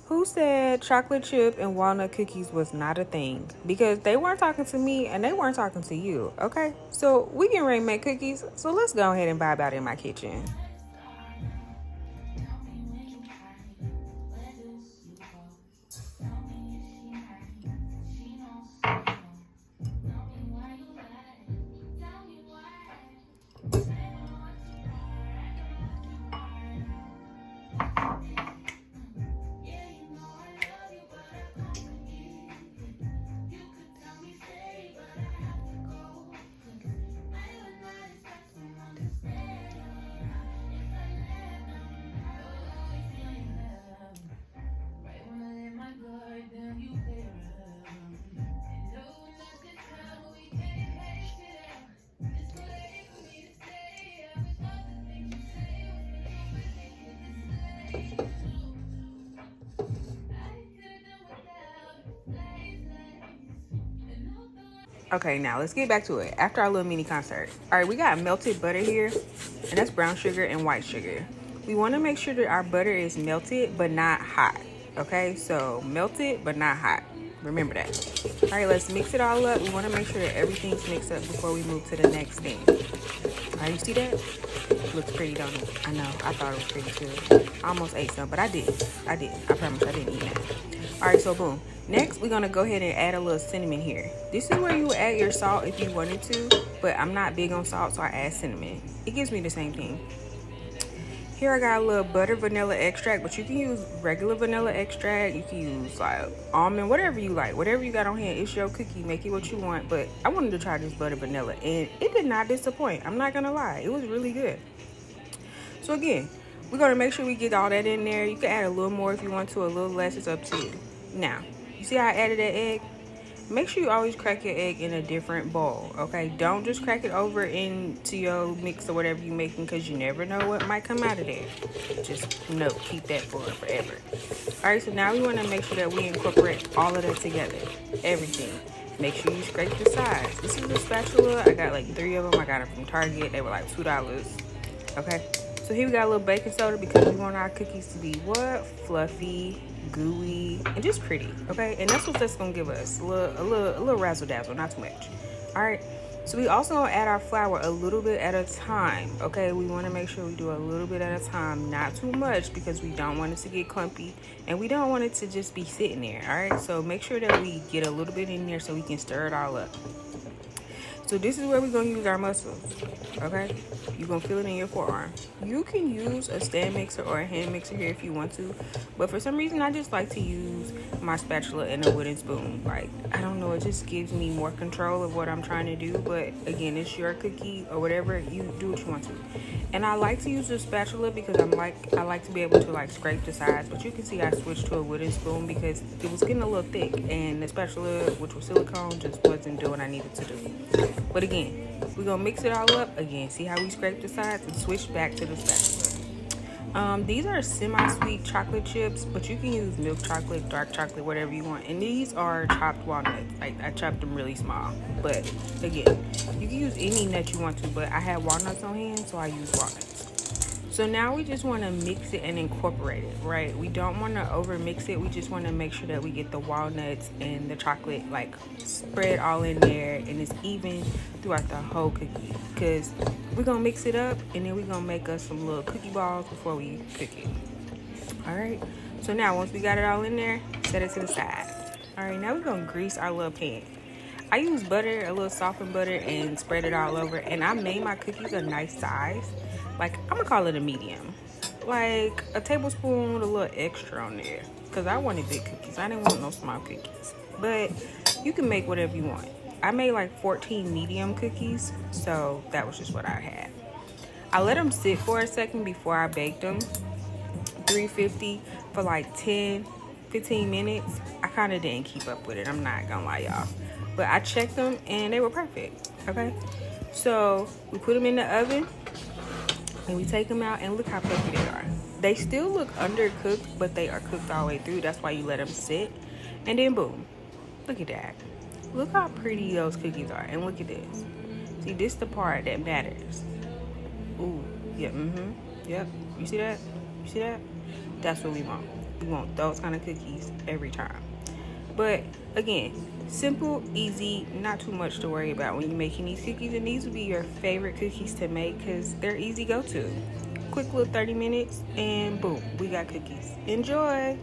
Who said chocolate chip and walnut cookies was not a thing? Because they weren't talking to me and they weren't talking to you, okay? So we can ready to make cookies, so let's go ahead and vibe out in my kitchen. Okay, now let's get back to it. After our little mini concert. All right, we got melted butter here, and that's brown sugar and white sugar. We want to make sure that our butter is melted but not hot. Okay, so melted but not hot. Remember that. All right, let's mix it all up. We want to make sure that everything's mixed up before we move to the next thing. All right, you see that? Looks pretty, don't it? I know. I thought it was pretty too. I almost ate some, but I did. I promise I didn't eat that. All right, so boom. Next, we're gonna go ahead and add a little cinnamon here. This is where you would add your salt if you wanted to, but I'm not big on salt, so I add cinnamon. It gives me the same thing. Here I got a little butter vanilla extract, but you can use regular vanilla extract. You can use like almond, whatever you like. Whatever you got on hand, it's your cookie. Make it what you want. But I wanted to try this butter vanilla, and it did not disappoint. I'm not gonna lie, it was really good. So again, we're gonna make sure we get all that in there. You can add a little more if you want to, a little less. It's up to you. Now, you see how I added that egg? Make sure you always crack your egg in a different bowl, okay? Don't just crack it over into your mix or whatever you're making, because you never know what might come out of there. Just keep that for forever. All right, so now we want to make sure that we incorporate all of that together, everything. Make sure you scrape the sides. This is a spatula. I got like 3 of them. I got them from Target. They were like $2, okay? So here we got a little baking soda because we want our cookies to be what? Fluffy, gooey, and just pretty, okay? And that's what that's gonna give us, a little razzle dazzle, not too much. All right, so we also gonna add our flour a little bit at a time, okay? We want to make sure we do a little bit at a time, not too much, because we don't want it to get clumpy and we don't want it to just be sitting there. All right, so make sure that we get a little bit in there so we can stir it all up. So this is where we're gonna use our muscles, okay? You're gonna feel it in your forearm. You can use a stand mixer or a hand mixer here if you want to, but for some reason I just like to use my spatula and a wooden spoon. Like, I don't know, it just gives me more control of what I'm trying to do, but again, it's your cookie or whatever, you do what you want to. And I like to use a spatula because I like to be able to like scrape the sides, but you can see I switched to a wooden spoon because it was getting a little thick and the spatula, which was silicone, just wasn't doing what I needed to do. But again, we're gonna mix it all up. Again, see how we scrape the sides and switch back to the spatula. These are semi-sweet chocolate chips, but you can use milk chocolate, dark chocolate, whatever you want. And these are chopped walnuts. Like, I chopped them really small. But again, you can use any nut you want to, but I had walnuts on hand, so I used walnuts. So now we just want to mix it and incorporate it, right? We don't want to over mix it. We just want to make sure that we get the walnuts and the chocolate like spread all in there and it's even throughout the whole cookie, because we're going to mix it up and then we're going to make us some little cookie balls before we cook it. All right, so now once we got it all in there, set it to the side. All right, now we're going to grease our little pan. I use butter, a little softened butter, and spread it all over, and I made my cookies a nice size. Like, I'm gonna call it a medium, like a tablespoon with a little extra on there, because I wanted big cookies. I didn't want no small cookies, but you can make whatever you want. I made like 14 medium cookies, so that was just what I had. I let them sit for a second before I baked them, 350 for like 10-15 minutes. I kind of didn't keep up with it, I'm not gonna lie, y'all, but I checked them and they were perfect. Okay, so we put them in the oven and we take them out, and look how fluffy they are. They still look undercooked, but they are cooked all the way through. That's why you let them sit. And then boom, look at that. Look how pretty those cookies are. And look at this. See, this is the part that matters. Ooh, yeah, yep. You see that? You see that? That's what we want. You want those kind of cookies every time. But again, simple, easy, not too much to worry about when you're making these cookies. And these will be your favorite cookies to make because they're easy go-to. Quick little 30 minutes and boom, we got cookies. Enjoy!